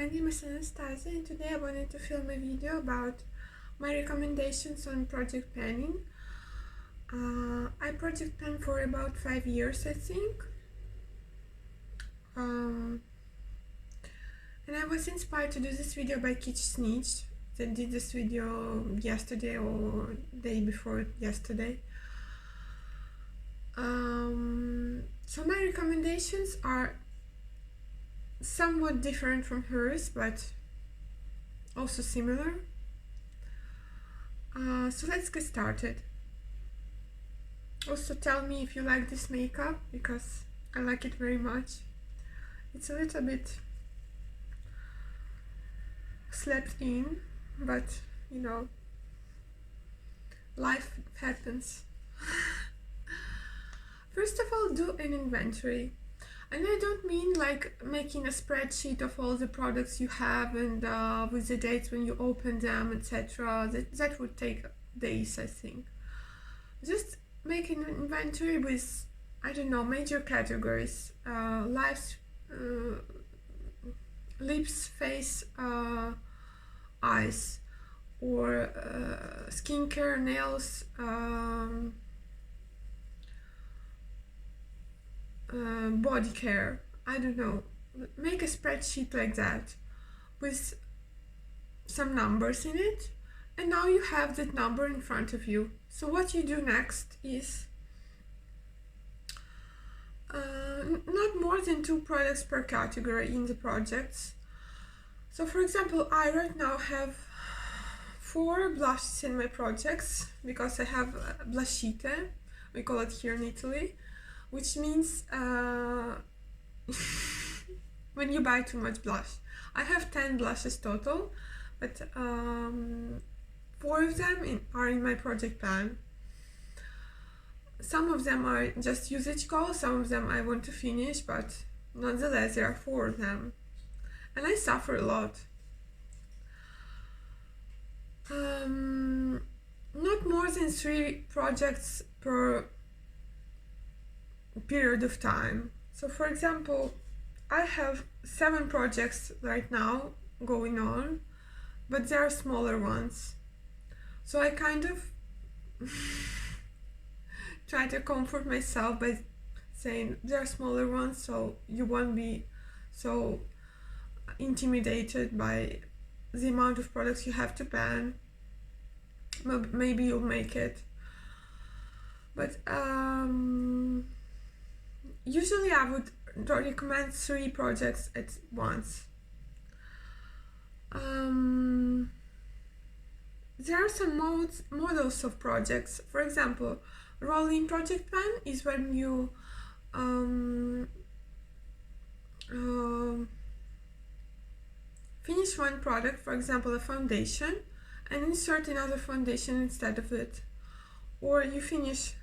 my name is Anastasia and today I wanted to film a video about my recommendations on project planning. I project plan for about 5 years, I think. And I was inspired to do this video by Kitsch Snitch that did this video yesterday or day before yesterday. So my recommendations are somewhat different from hers, but also similar. So let's get started. Also tell me if you like this makeup, because I like it very much. It's a little bit slept in, but you know, life happens. First of all, do an inventory. And I don't mean like making a spreadsheet of all the products you have and with the dates when you open them, etc. That would take days, I think. Just make an inventory with, I don't know, major categories: lips, face, eyes, or skincare, nails, body care. I don't know. Make a spreadsheet like that with some numbers in it, and now you have that number in front of you. So what you do next is not more than 2 products per category in the projects. So for example, I right now have 4 blushes in my projects because I have blushite, we call it here in Italy, which means when you buy too much blush. I have 10 blushes total, but 4 of them are in my project plan. Some of them are just usage goals, some of them I want to finish, but nonetheless there are 4 of them. And I suffer a lot. Not more than 3 projects per period of time. So for example, I have 7 projects right now going on, but they are smaller ones. So I kind of try to comfort myself by saying there are smaller ones, so you won't be so intimidated by the amount of products you have to plan. Maybe you'll make it. But usually I would recommend 3 projects at once. There are some models of projects. For example, rolling project plan is when you finish one product, for example a foundation, and insert another foundation instead of it. Or you finish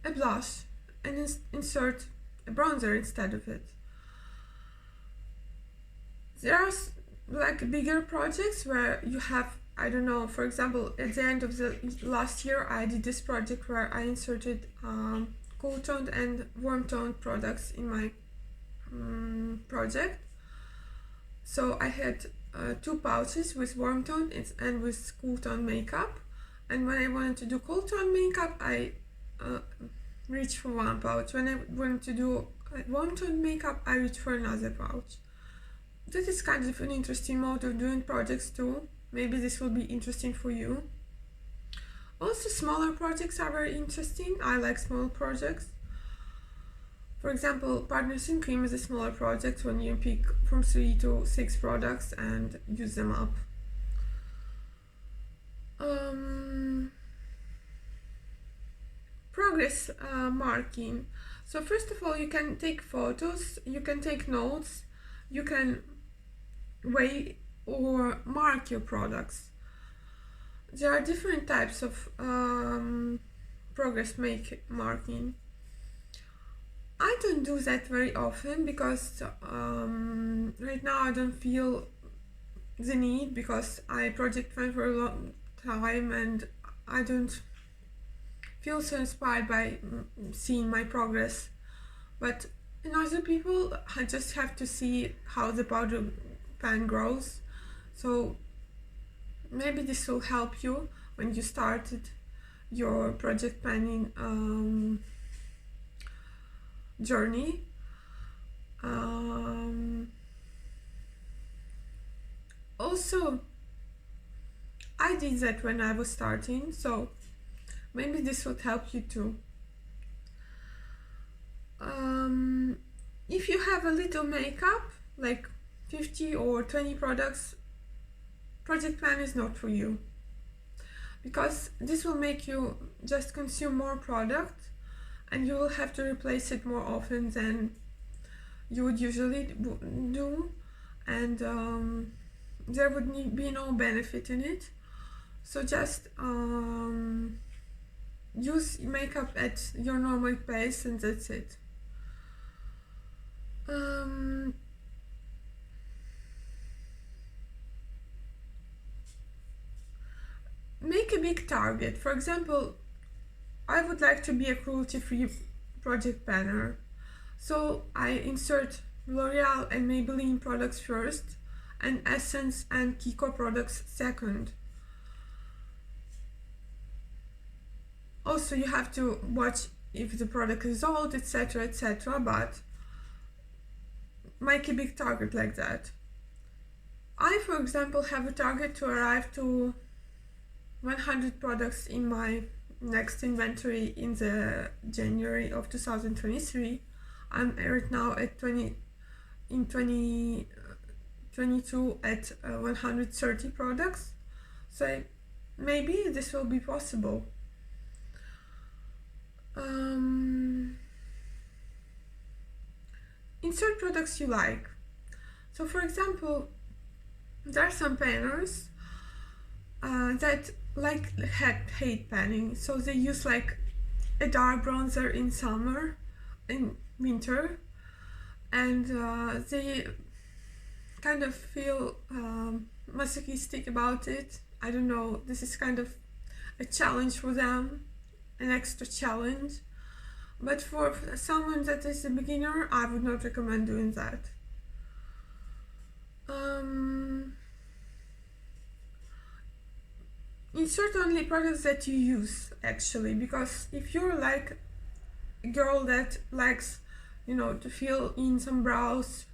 a blush and insert a bronzer instead of it. There are like bigger projects where you have, I don't know, for example, at the end of the last year I did this project where I inserted cool toned and warm toned products in my project. So I had 2 pouches with warm toned and with cool toned makeup, and when I wanted to do cool toned makeup I reach for 1 pouch. When I want to do warm toned makeup, I reach for another pouch. That is kind of an interesting mode of doing projects too. Maybe this will be interesting for you. Also, smaller projects are very interesting. I like small projects. For example, Partners in Cream is a smaller project when you pick from 3 to 6 products and use them up. Progress marking. So first of all, you can take photos, you can take notes, you can weigh or mark your products. There are different types of progress marking. I don't do that very often because right now I don't feel the need, because I project plan for a long time and I don't feel so inspired by seeing my progress. But in other people, I just have to see how the pan grows. So maybe this will help you when you started your project planning journey. Also, I did that when I was starting, so maybe this would help you too. If you have a little makeup, like 50 or 20 products, project plan is not for you, because this will make you just consume more product and you will have to replace it more often than you would usually do, and there would be no benefit in it. So just use makeup at your normal pace and that's it. Make a big target. For example, I would like to be a cruelty-free project planner. So I insert L'Oreal and Maybelline products first, and Essence and Kiko products second. Also, you have to watch if the product is old, etc., etc., but make a big target like that. I, for example, have a target to arrive to 100 products in my next inventory in the January of 2023. I'm right now at 2022 at 130 products, so maybe this will be possible. Insert products you like. So for example, there are some planners that hate panning, so they use like a dark bronzer in summer, in winter, and they kind of feel masochistic about it. I don't know, this is kind of a challenge for them, an extra challenge, but for someone that is a beginner, I would not recommend doing that. Insert only products that you use, actually, because if you're like a girl that likes, to fill in some brows,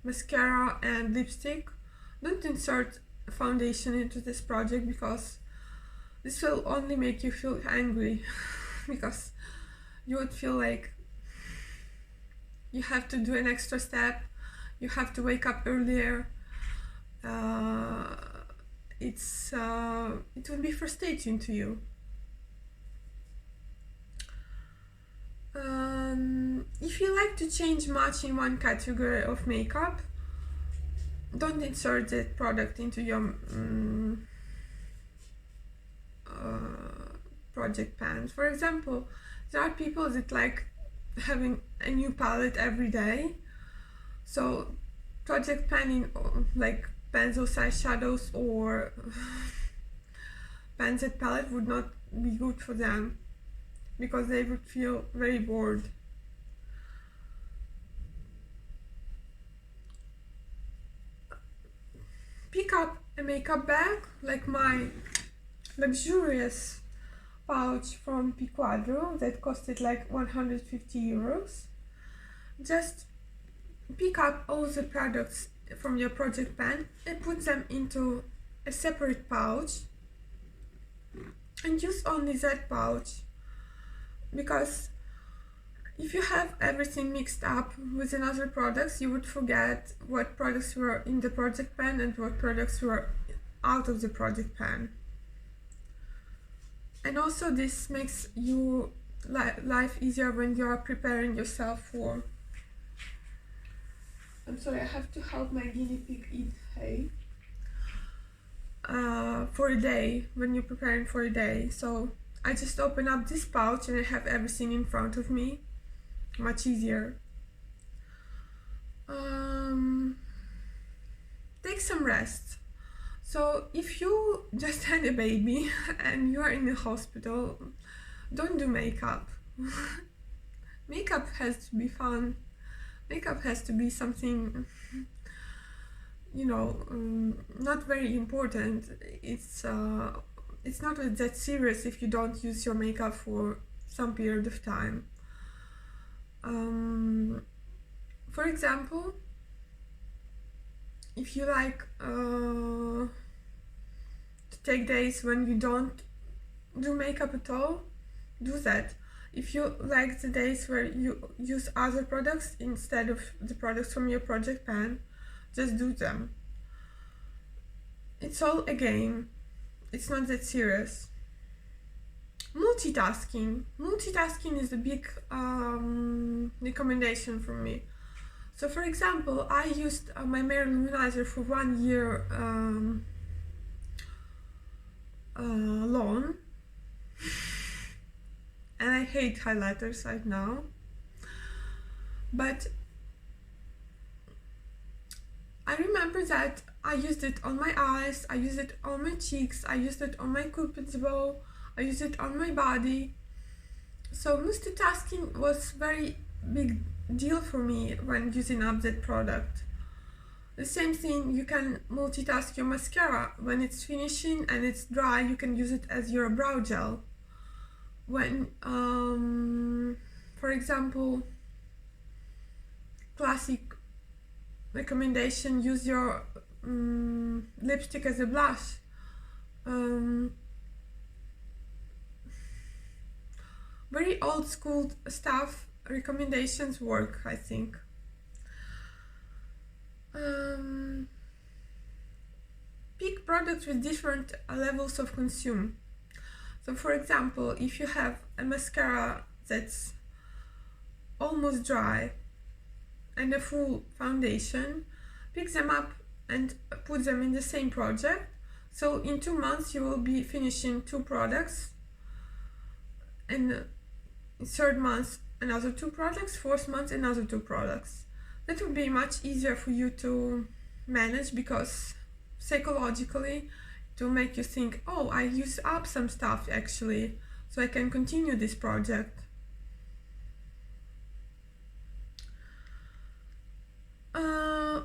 mascara and lipstick, don't insert foundation into this project, because this will only make you feel angry because you would feel like you have to do an extra step, you have to wake up earlier. It will be frustrating to you. If you like to change much in one category of makeup, don't insert that product into your project plans. For example, there are people that like having a new palette every day, so project planning like pencil size shadows or pencil palette would not be good for them, because they would feel very bored. Pick up a makeup bag, like my luxurious pouch from Piquadro that costed like 150 euros. Just pick up all the products from your project pan and put them into a separate pouch and use only that pouch, because if you have everything mixed up with another products, you would forget what products were in the project pan and what products were out of the project pan. And also this makes you life easier when you are preparing yourself for... I'm sorry, I have to help my guinea pig eat hay. For a day, when you're preparing for a day. So I just open up this pouch and I have everything in front of me. Much easier. Take some rest. So if you just had a baby and you are in the hospital, don't do makeup. Makeup has to be fun. Makeup has to be something not very important. It's not that serious if you don't use your makeup for some period of time. For example, if you like to take days when you don't do makeup at all, do that. If you like the days where you use other products instead of the products from your project pan, just do them. It's all a game. It's not that serious. Multitasking is a big recommendation from me. So for example, I used my Mary Luminizer for 1 year long, and I hate highlighters right now, but I remember that I used it on my eyes, I used it on my cheeks, I used it on my cupid's bow, I used it on my body. So multitasking was very big deal for me when using up that product. The same thing, you can multitask your mascara. When it's finishing and it's dry, you can use it as your brow gel. When, for example, classic recommendation, use your lipstick as a blush. Very old school stuff, recommendations work, I think. Pick products with different levels of consume. So for example, if you have a mascara that's almost dry and a full foundation, pick them up and put them in the same project. So in 2 months you will be finishing 2 products, and in 3rd month another 2 products, 4th month another 2 products. That would be much easier for you to manage, because psychologically to make you think, oh, I use up some stuff actually, so I can continue this project.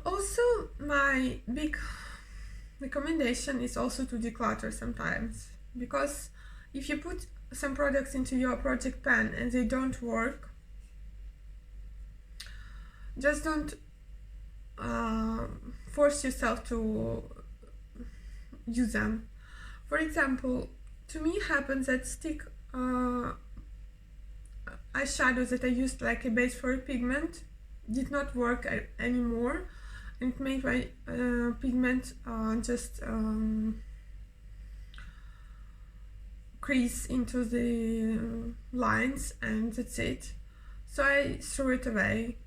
Also, my big recommendation is also to declutter sometimes, because if you put some products into your project pan and they don't work, just don't force yourself to use them. For example, to me happens that stick eyeshadows that I used like a base for a pigment did not work anymore, and it made my pigment just crease into the lines, and that's it. So I threw it away.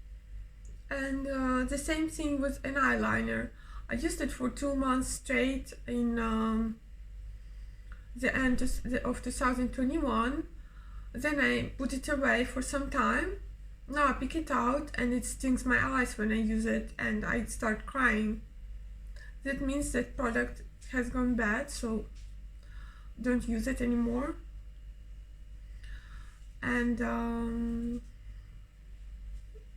And the same thing with an eyeliner. I used it for 2 months straight in the end of 2021. Then I put it away for some time. Now I pick it out and it stings my eyes when I use it, and I start crying. That means that product has gone bad, so don't use it anymore. And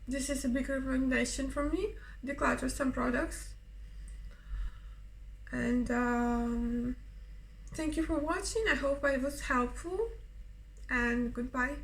this is a big recommendation from me. Declutter some products. And thank you for watching. I hope I was helpful, and goodbye.